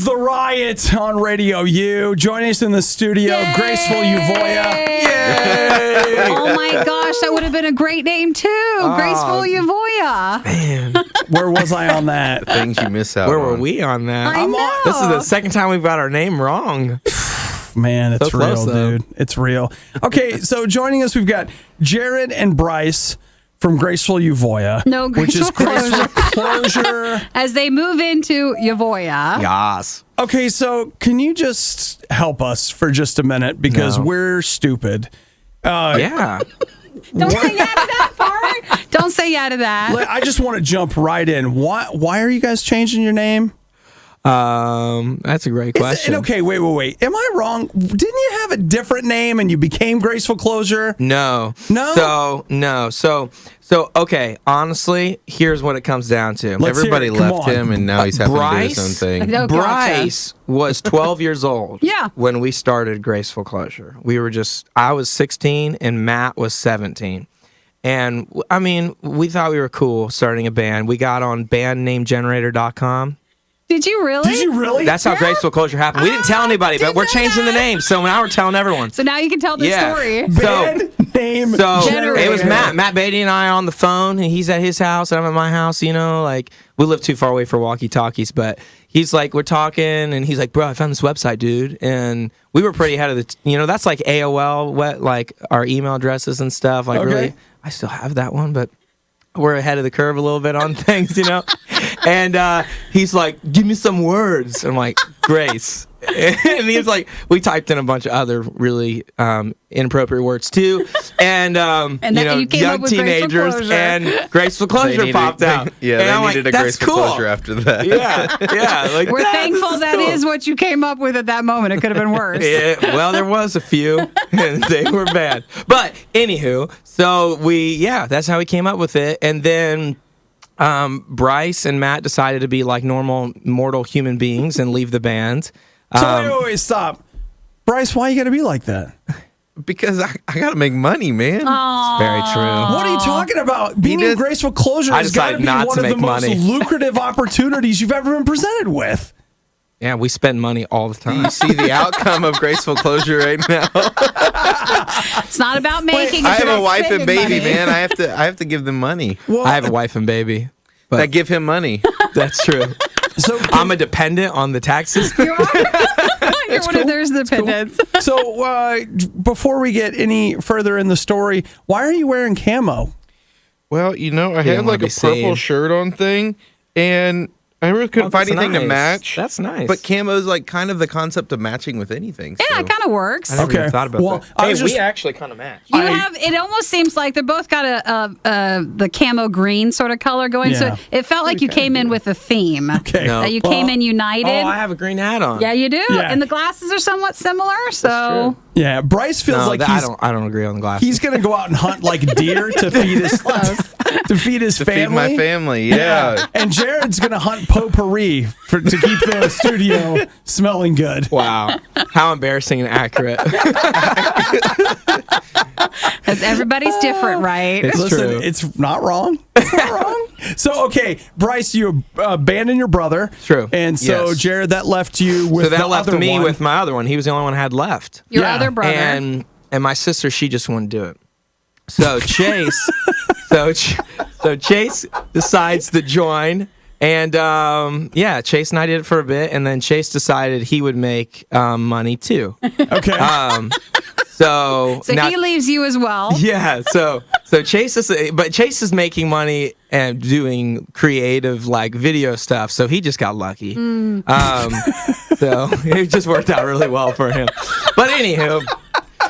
is the RIOT on RadioU. Joining us in the studio, Yay! Graceful Euvoia. Yay! Oh my gosh, that would have been a great name too. Graceful Euvoia. Man, Where was I on that? Things you miss out where on. were we on that? I know. This is the second time we've got our name wrong. Man, it's So real, close, though. dude. It's real. Okay, so joining us, we've got Jared and Bryce from Graceful Euvoia. No, which is Graceful Graceful Closure. As they move into Euvoia. Yas. Okay, so can you just help us for just a minute because No. we're stupid. Yeah. Don't say yeah to that part. Don't say yeah to that. I just want to jump right in. Why are you guys changing your name? That's a great question. Okay, wait. Am I wrong? Didn't you have a different name and you became Graceful Closure? No. No? So okay, honestly, here's what it comes down to. Let's Everybody hear it. Come left on. him, and now he's having to do Bryce? his own thing. No, gotcha. Bryce was 12 years old Yeah. when we started Graceful Closure. I was 16 and Matt was 17. And I mean, we thought we were cool starting a band. We got on bandnamegenerator.com. Did you really? Did you really? That's how Graceful Closure happened. We didn't tell anybody, but didn't we're know changing the that. name. So now we're telling everyone. So now you can tell the story. Band name So generator. it was Matt Beatty and I on the phone, and he's at his house, and I'm at my house. You know, like we live too far away for walkie-talkies, but he's like, we're talking, and he's like, bro, I found this website, dude, and we were pretty ahead of the, that's like AOL, like our email addresses and stuff. Like Okay. really, I still have that one, but we're ahead of the curve a little bit on things, And he's like, give me some words. I'm like, Grace. And he was like, we typed in a bunch of other really inappropriate words too, and then you came young up with Graceful teenagers, Closure. and Graceful Closure popped out. And they I'm needed like, a that's Graceful cool. Closure after that. Yeah. Like, We're thankful this that cool. is what you came up with at that moment. It could have been worse. Yeah, well, there was a few, and they were bad. But anywho, so that's how we came up with it, and then. Bryce and Matt decided to be like normal mortal human beings and leave the band. So wait, stop. Bryce, why you got to be like that? Because I got to make money, man. Very true. What are you talking about? Being in Graceful Closure I has got to decided be not one to of the make most money. lucrative opportunities you've ever been presented with. Yeah, we spend money all the time. You see the outcome of Graceful Closure right now. It's not about making. I it's have a about wife and spending baby, money. man. I have to give them money. Well, I have a wife and baby. But That give him money. that's true. so I'm a dependent on the taxes. You're one of theirs dependents. So before we get any further in the story, why are you wearing camo? Well, I don't had wanna like be a purple seen. shirt on thing, and I really couldn't find that's anything to nice. match. That's nice. But camo's like kind of the concept of matching with anything. Yeah, so. it kind of works. I never Okay. even thought about Well, that. I Hey, was we just- actually kind of match. You have. It almost seems like they're both got the camo green sort of color going. Yeah. So it felt like you came in with a theme. Okay. No. That you came in united. Oh, I have a green hat on. Yeah, you do. Yeah. And the glasses are somewhat similar. So Yeah, Bryce feels No, like I he's don't agree on the glasses. he's gonna go out and hunt like deer to feed his To feed my family, yeah. And Jared's gonna hunt potpourri to keep the studio smelling good. Wow. How embarrassing and accurate. everybody's different, right? It's Listen, true. it's not wrong. It's not wrong. So okay, Bryce, you abandoned your brother. True. And so Yes. Jared, that left you with So that the left other me one. with my other one. He was the only one I had left. Your Yeah. other brother. And my sister, she just wouldn't do it. So Chase, so Chase decides to join, and Chase and I did it for a bit, and then Chase decided he would make money too. Okay. So so now, he leaves you as well. yeah, so Chase is making money and doing creative like video stuff, so he just got lucky. So it just worked out really well for him. But anywho.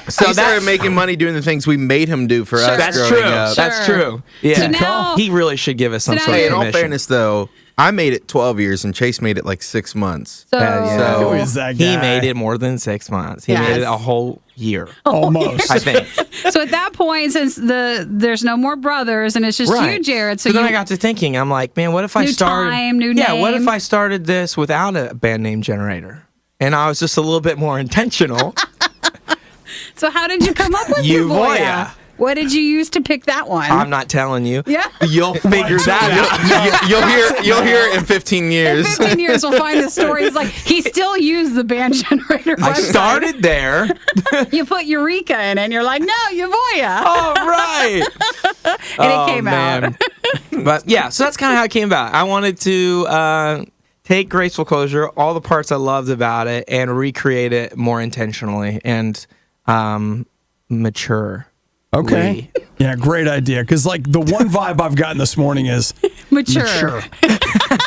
So He started making money doing the things we made him do for us That's growing true. up. That's Sure. true. Yeah. So now- he really should give us some now sort Hey, of in all commission. fairness, though, I made it 12 years and Chase made it like 6 months. So, Yeah. Who is that He guy? made it more than 6 months. He made Yes. it a whole year, Almost. I think. so at that point, since there's no more brothers and it's just Right. you, Jared. So then you, I got to thinking, I'm like, man, what if I New started? time, new yeah, what name. if I started this without a band name generator? And I was just a little bit more intentional. so how did you come up with Euvoia. Euvoia? What did you use to pick that one? I'm not telling you. Yeah. You'll figure that out. You'll hear it in 15 years. In 15 years, we'll find the story. It's like, he still used the band generator website. I started there. You put Eureka in and you're like, no, Euvoia. All right. And it came out. But yeah, so that's kind of how it came about. I wanted to take Graceful Closure, all the parts I loved about it, and recreate it more intentionally and mature. Okay. Yeah, great idea. Because like the one vibe I've gotten this morning is Mature.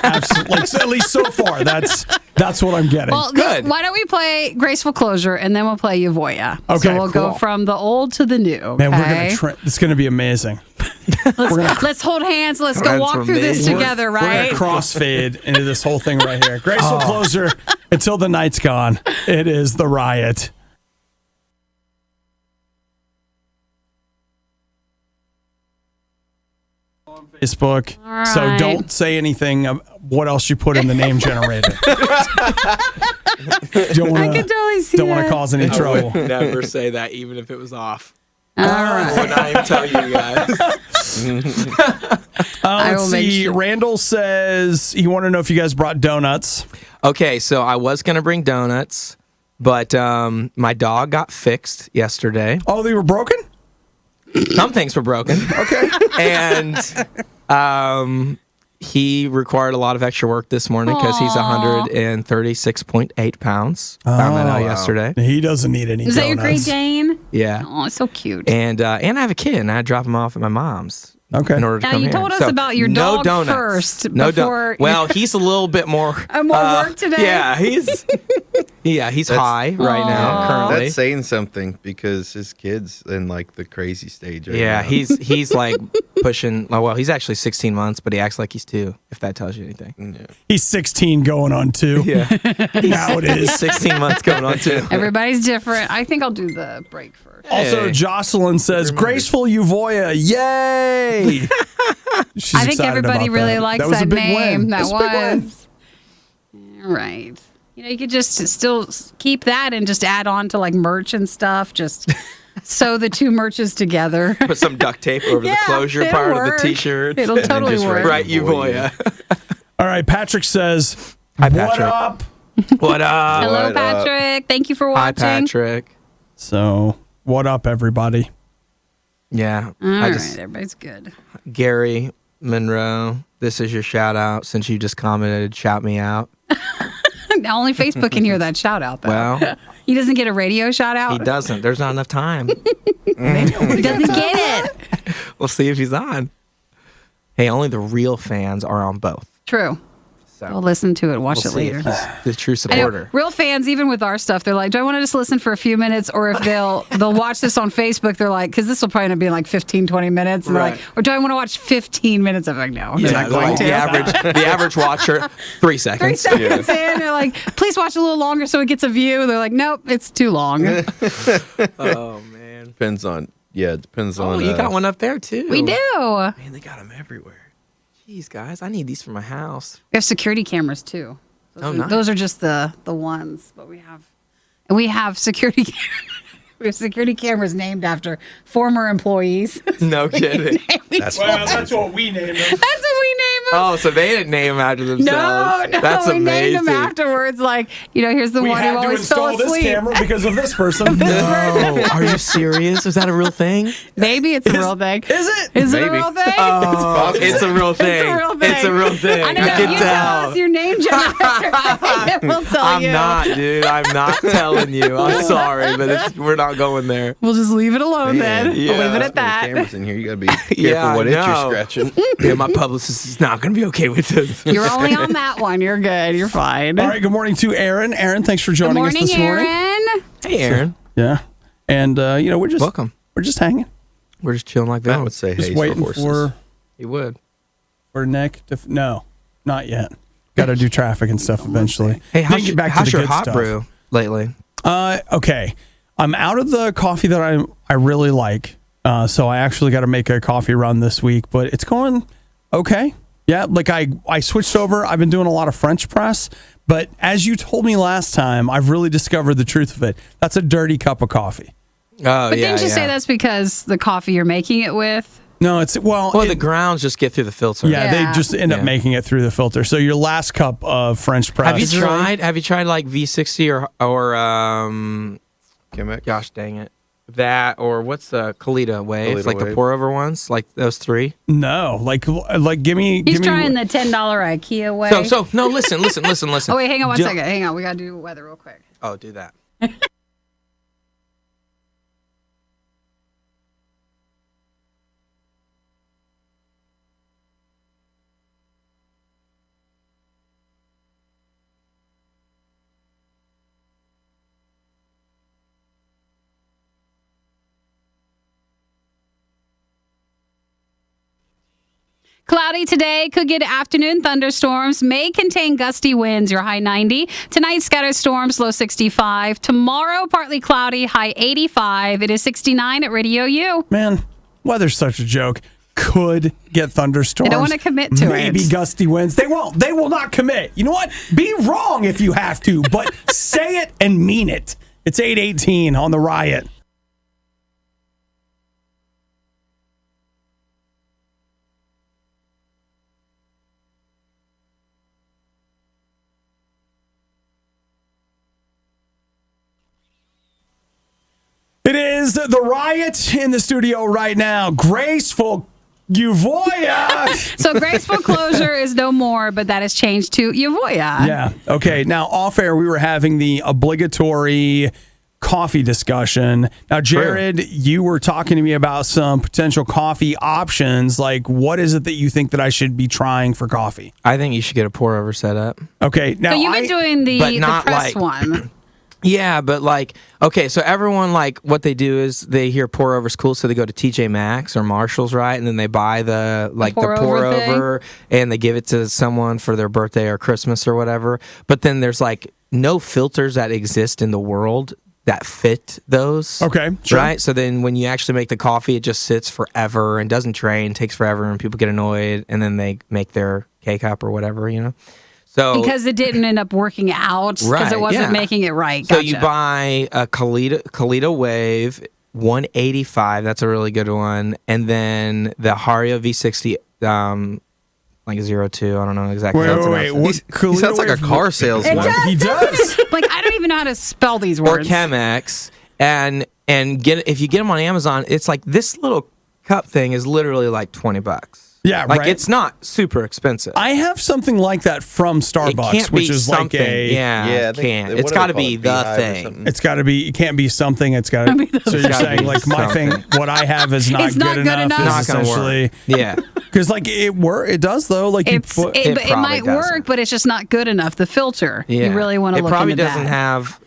Absolutely. Like, at least so far, that's what I'm getting. Well, Good. why don't we play Graceful Closure and then we'll play Euvoia. Okay, So we'll go cool. from the old to the new. Okay? Man, we're gonna it's gonna be amazing. Let's hold hands. Let's go That's walk through this amazing. together, We're right? gonna crossfade into this whole thing right here. Graceful Closure until the night's gone. It is the riot. On Facebook. All So right. don't say anything of what else you put in the name generator. I can totally see Don't want that. to cause any trouble. Never say that, even if it was off. All I right. would not even tell you guys. I Let's will make see. sure. Randall says he wanted to know if you guys brought donuts. Okay, so I was going to bring donuts, but my dog got fixed yesterday. Oh, they were broken? Some things were broken. Okay. And he required a lot of extra work this morning because he's Aw. 136.8 pounds. Found that out yesterday. He doesn't need any Is that your donuts. Great Dane? Yeah. Oh, it's so cute. And I have a kid, and I drop him off at my mom's. Okay. In order to Now, come you here. told us So, about your no dog donuts. first No before Well, he's a little bit more. More work today? Yeah, he's high right now currently. That's saying something because his kid's in like the crazy stage. Right Yeah, now. he's like pushing. Well, he's actually 16 months, but he acts like he's 2. If that tells you anything. Yeah. He's 16 going on 2. Yeah, Now it is. 16 months going on 2. Everybody's different. I think I'll do the break first. Also, Hey. Jocelyn says, Graceful Euvoia, yay! She's I think excited everybody about really that. likes That was a that big name. win. That That's a big win. was. Right. You know, you could just still keep that and just add on to like merch and stuff. Just sew the two merches together. Put some duct tape over the Yeah, closure it'll part work. of the t-shirt. It'll totally just work. write Right, Euvoia. All right, Patrick says, Hi, what Patrick. up? What up? Hello, What up? Patrick. Thank you for Hi, watching. Patrick. So, what up, everybody? Yeah, All I right, just everybody's good. Gary Monroe. This is your shout out. Since you just commented, shout me out. Now only Facebook can hear that shout out, though. Well, He doesn't get a radio shout out. he doesn't. There's not enough time. He doesn't get it. We'll see if he's on. Hey, only the real fans are on both. True. So We'll listen to it. Watch we'll it see later. if he's the true I know, supporter. real fans, even with our stuff, they're like, "Do I want to just listen for a few minutes?" Or if they'll watch this on Facebook, they're like, "Because this will probably end up being like 15, 20 minutes." And they're Right. like, "Or do I want to watch 15 minutes?" I'm like, "No, Yeah, I'm not going like to." the average watcher, 3 3 seconds. seconds in, they're like, "Please watch a little longer so it gets a view." They're like, "Nope, it's too long." Oh man. Depends on. Yeah, it depends Oh, on. you got one up there too. We do. Man, they got them everywhere. Jeez, guys, I need these for my house. We have security cameras too. Oh, nice. Those are just the ones, but we have security. We have security cameras named after former employees. No kidding. That's that's what we named him. That's what we name them. Oh, so they didn't name them after themselves. No, That's we amazing. named them afterwards. Like, here's the We one who had to always fell install this asleep. camera because of this person. Oh, are you serious? Is that a real thing? Maybe it's a real thing. Is it? Is it a Maybe. real thing? Oh, it's a real thing. It's a real thing. It's a real thing. I know. I can You tell tell. us your name generator. We'll tell I'm you. not, dude. I'm not telling you. I'm sorry, but we're not going there. We'll just leave it alone Man, then. yeah. We'll leave it at that. Cameras in here. You gotta be careful Yeah, what I itch you're know. scratching. Yeah, my publicist is not going to be okay with this. You're only on that one. You're good. You're fine. All right, good morning to Aaron. Aaron, thanks for Good joining morning, us this morning. Aaron. Hey, Aaron. Yeah. And, we're just Welcome. We're just hanging. We're just chilling like Matt that. would say, Just "Hey, waiting for horses." for You would. Nick to... No, not yet. Got to do traffic and stuff eventually. Hey, Then how's, get back to how's the your good hot stuff. brew lately? Okay. I'm out of the coffee that I really like. So I actually got to make a coffee run this week, but it's going okay. Yeah, like I switched over. I've been doing a lot of French press, but as you told me last time, I've really discovered the truth of it. That's a dirty cup of coffee. Oh, But yeah, didn't you say that's because the coffee you're making it with? No, it's the grounds just get through the filter. Yeah, Yeah. they just end up making it through the filter. So your last cup of French press. Have you tried like V60 or Gimmick. gosh dang it, that or what's the Kalita Wave, Kalita like the Wave. pour over ones, like those three? No, like give me. He's give me, trying the $10 IKEA way. So no, listen. Oh wait, hang on one Don't- second. Hang on, we gotta do weather real quick. Oh, do that. Cloudy today, could get afternoon thunderstorms, may contain gusty winds, your high 90. Tonight, scattered storms, low 65. Tomorrow, partly cloudy, high 85. It is 69 at Radio U. Man, weather's such a joke. Could get thunderstorms. They don't wanna commit to Maybe it. gusty winds. They won't. They will not commit. You know what? Be wrong if you have to, but say it and mean it. It's 8:18 on the Riot. It is the Riot in the studio right now. Graceful Euvoia. So Graceful Closure is no more, but that has changed to Euvoia. Yeah. Okay. Now, off air, we were having the obligatory coffee discussion. Now, Jared, you were talking to me about some potential coffee options. Like, what is it that you think that I should be trying for coffee? I think you should get a pour over setup. Okay. Now, So you've been doing but the not press like- one. Yeah, but like, okay, so everyone, like, what they do is they hear pour over's cool, so they go to TJ Maxx or Marshall's, right? And then they buy the pour pour-over over and they give it to someone for their birthday or Christmas or whatever. But then there's like no filters that exist in the world that fit those. Okay, sure. Right? So then when you actually make the coffee, it just sits forever and doesn't drain, takes forever, and people get annoyed, and then they make their K-cup or whatever, you know? So Because it didn't end up working out because Right, it wasn't yeah. making it right. So Gotcha. you buy a Kalita Wave 185. That's a really good one. And then the Hario V60, like 02. I don't know exactly. Wait, how it's wait, announced. what? He sounds like a car salesman. He does. like, I don't even know how to spell these Or words. Chemex. And if you get them on Amazon, it's like this little cup thing is literally like $20. Yeah, like right. it's not super expensive. I have something like that from it Starbucks, can't which be is like something. a. Yeah, Yeah, I it think can't. what It's do got they to call be it? the Beehive or thing. something? It's got to be. It can't be something. It's got to. So you're gotta saying be like my thing, something. what I have is not It's not good good enough. enough. Is Not gonna essentially work. Yeah. because like it does though. Like you put. It probably might doesn't. work, but it's just not good enough. The filter. Yeah. You really want to look probably into doesn't that. have.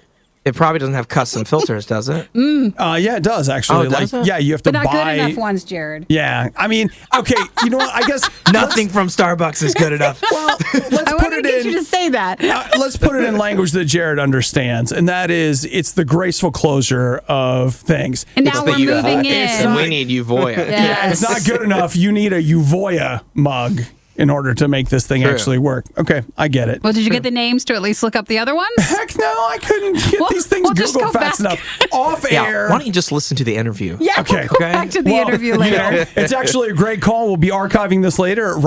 It probably doesn't have custom filters, does it? Yeah, it does actually. Oh, does like it? yeah, you have to But not buy. good enough ones, Jared. Yeah, I mean, okay, you know what? I guess Nothing from Starbucks is good enough. Well, let's I put wanted to it get in. you to say that. Let's put it in language that Jared understands, and that is, it's the graceful closure of things. And It's now the we're U- moving it's in. and not- we need Euvoia. Yeah, it's not good enough. You need a Euvoia mug in order to make this thing True. actually work. Okay, I get it. Well, did you get the names to at least look up the other ones? Heck no, I couldn't get Well, these things we'll just Googled go fast back. enough. Off Yeah, air. why don't you just listen to the interview? Yeah, Okay. we'll go back to the Well, interview you later. know, it's actually a great call. We'll be archiving this later at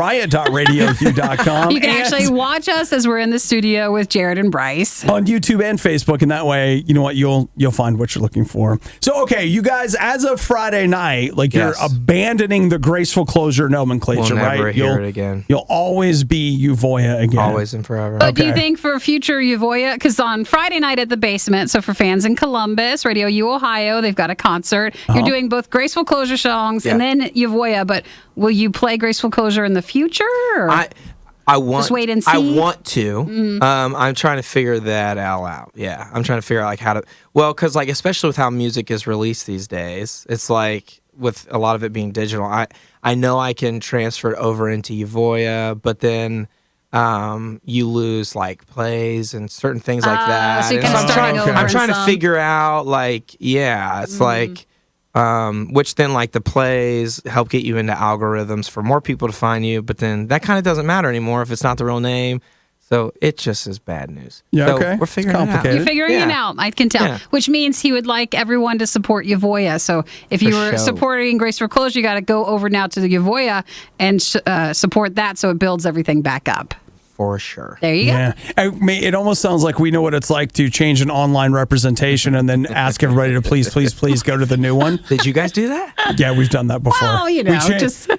riot.radioq.com. You can and actually watch us as we're in the studio with Jared and Bryce. on YouTube and Facebook, and that way, you know what, you'll find what you're looking for. So, okay, you guys, as of Friday night, like Yes. you're abandoning the graceful closure nomenclature, We'll never right? hear it again. You'll always be Euvoia again. Always and forever. But do you Okay. think for future Euvoia, because on Friday night at the basement, so for fans in Columbus, RadioU Ohio, they've got a concert. You're doing both Graceful Closure songs and Yeah. then Euvoia, but will you play Graceful Closure in the future? Or? I want. Just wait and I see? want to. I'm trying to figure that all out. Yeah, I'm trying to figure out like how to. Well, because like especially with how music is released these days, it's like with a lot of it being digital. I know I can transfer it over into Euvoia, but then you lose like plays and certain things like that. so you're And kinda I'm starting trying, over I'm in trying to some. figure out like it's like. Which then like the plays help get you into algorithms for more people to find you, but then that kind of doesn't matter anymore if it's not the real name. So it just is bad news. Yeah, so okay. We're It's figuring it out. complicated. You're figuring it Yeah. out. I can tell. Yeah. Which means he would like everyone to support Euvoia. So if you For were sure. supporting Graceful Closure, you got to go over now to the Euvoia and support that so it builds everything back up. For sure. There you go. Yeah. It almost sounds like we know what it's like to change an online representation and then ask everybody to please go to the new one. Did you guys do that? Yeah, we've done that before. Well, you know,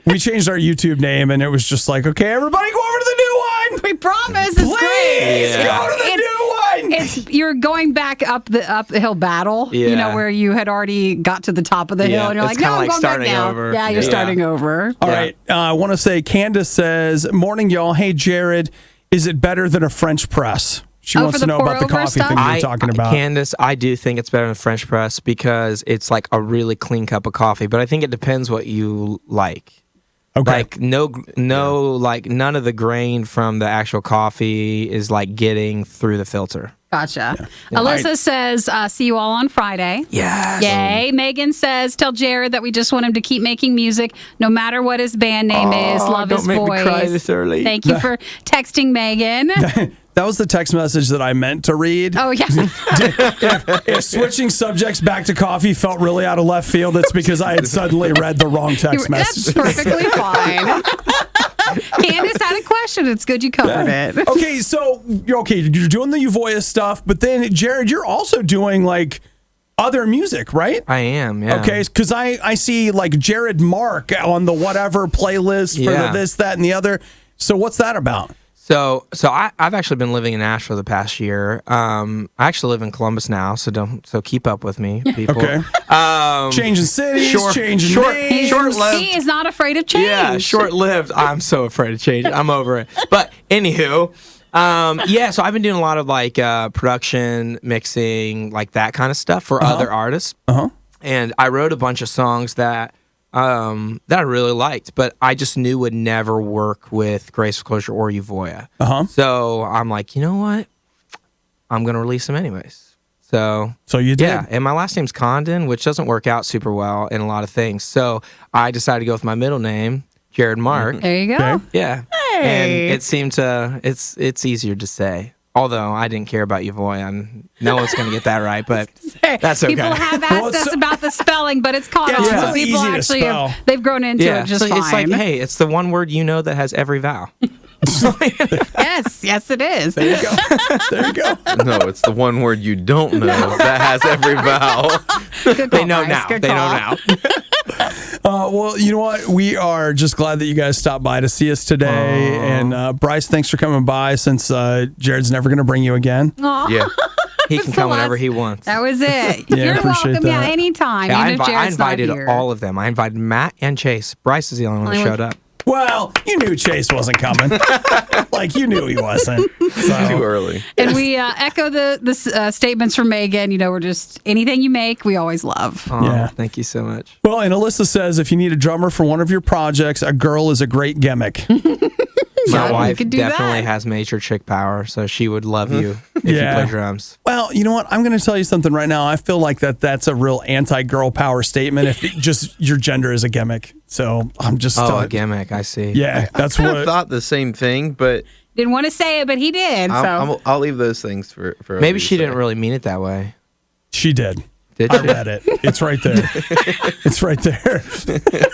we changed our YouTube name and it was just like, okay, everybody go over to the new one. We promise. It's Please great. Yeah. go to the new one. It's you're going back up the uphill battle, you know, Yeah. where you had already got to the top of the hill, Yeah, and you're it's like, no, kinda I'm like going back starting now. over. Yeah, you're Yeah. starting over. All Yeah. right. I want to say Candace says, morning, y'all. Hey, Jared, is it better than a French press? She Oh, wants for to the know about the pour-over coffee stuff? thing you're talking about. Candace, I do think it's better than French press because it's like a really clean cup of coffee. But I think it depends what you like. Okay. Like like none of the grain from the actual coffee is like getting through the filter. Gotcha. Alyssa says, see you all on Friday. Yes. Yay. Megan says, tell Jared that we just want him to keep making music no matter what his band name is. Love don't his make me voice. cry this early. Thank you for texting Megan. That was the text message that I meant to read. Oh, yeah. If switching subjects back to coffee felt really out of left field, it's because I had suddenly read the wrong text message. That's perfectly fine. Candace had a question. It's good you covered it. Okay, so you're doing the Euvoia stuff, but then Jared, you're also doing like other music, right? I am, yeah. Okay, because I see like Jared Mark on the whatever playlist for the Yeah. this, that, and the other. So what's that about? So I've actually been living in Nashville the past year. I actually live in Columbus now, so keep up with me, people. Okay. Changing cities, changing names. short-lived. He is not afraid of change. Yeah, short-lived. I'm so afraid of change. I'm over it. But anywho, so I've been doing a lot of like production, mixing, like that kind of stuff for other artists. And I wrote a bunch of songs that I really liked, but I just knew would never work with Graceful Closure or Euvoia. So I'm like, you know what? I'm gonna release them anyways. So you did. Yeah, and my last name's Condon, which doesn't work out super well in a lot of things. So I decided to go with my middle name, Jared Mark. There you go. Okay. Yeah, and it seemed to it's easier to say. Although I didn't care about Euvoia, and no one's going to get that right, but that's okay. People have asked us about the spelling, but it's caught on. it's So not people easy to actually spell. they've grown into it just so fine. it's like, hey, it's the one word you know that has every vowel. yes, it is. There you go. There you go. No, it's the one word you don't know that has every vowel. Good call, They know Bryce. now. Good They know call. now. Well, you know what? We are just glad that you guys stopped by to see us today. And Bryce, thanks for coming by since Jared's never going to bring you again. Aw, Yeah. He can come whenever he wants. that was it. Yeah, You're appreciate welcome. Yeah, that. anytime. Yeah, even if I Jared's not invited here. all of them. I invited Matt and Chase. Bryce is the only one that showed up. Well, you knew Chase wasn't coming. Like, you knew he wasn't. So. Too early. And we echo the statements from Megan. You know, we're just anything you make, we always love. Oh, Yeah. Thank you so much. Well, and Alyssa says if you need a drummer for one of your projects, a girl is a great gimmick. My you wife could do definitely that. has major chick power, so she would love you if you Yeah. play drums. Well, you know what? I'm going to tell you something right now. I feel like that's a real anti-girl power statement if just your gender is a gimmick. So I'm just A gimmick. I see. yeah, that's I what. thought the same thing, but Didn't want to say it, but he did. So I'll leave those things for Maybe others she to didn't say. really mean it that way. She did. Did I she? read it. It's right there. It's right there.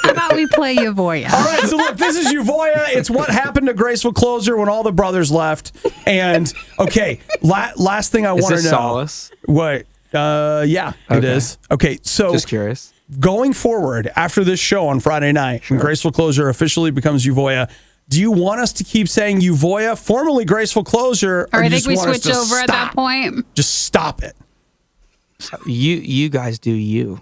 how about we play Euvoia? All right, so look, this is Euvoia. It's what happened to Graceful Closure when all the brothers left. And okay, last thing I Is want to this know. Solace? What? Yeah, it Okay. is. Okay, so Just curious. going forward after this show on Friday night, when Graceful Closure officially becomes Euvoia, do you want us to keep saying Euvoia, formerly Graceful Closure, Or I you think just we want us switch to over at that stop? point. Just stop it. You guys do you.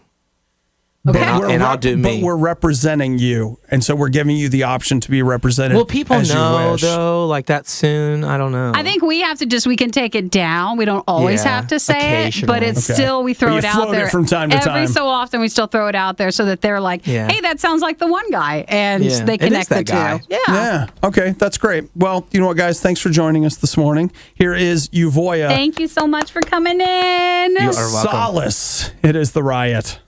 Okay. And I'll do me. But we're representing you, and so we're giving you the option to be represented. Will people as you know wish. though? Like that soon? I don't know. I think we have to we can take it down. We don't always Yeah, have to say it, but occasionally. it's Okay. still, we throw But it you out float it there. from time to Every time. so often we still throw it out there so that they're like, Yeah. hey, that sounds like the one guy. And Yeah. they It is connect the that guy. two. Yeah. Yeah. Okay, that's great. Well, you know what, guys? Thanks for joining us this morning. Here is Euvoia. Thank you so much for coming in. You are welcome. Solace. It is the riot.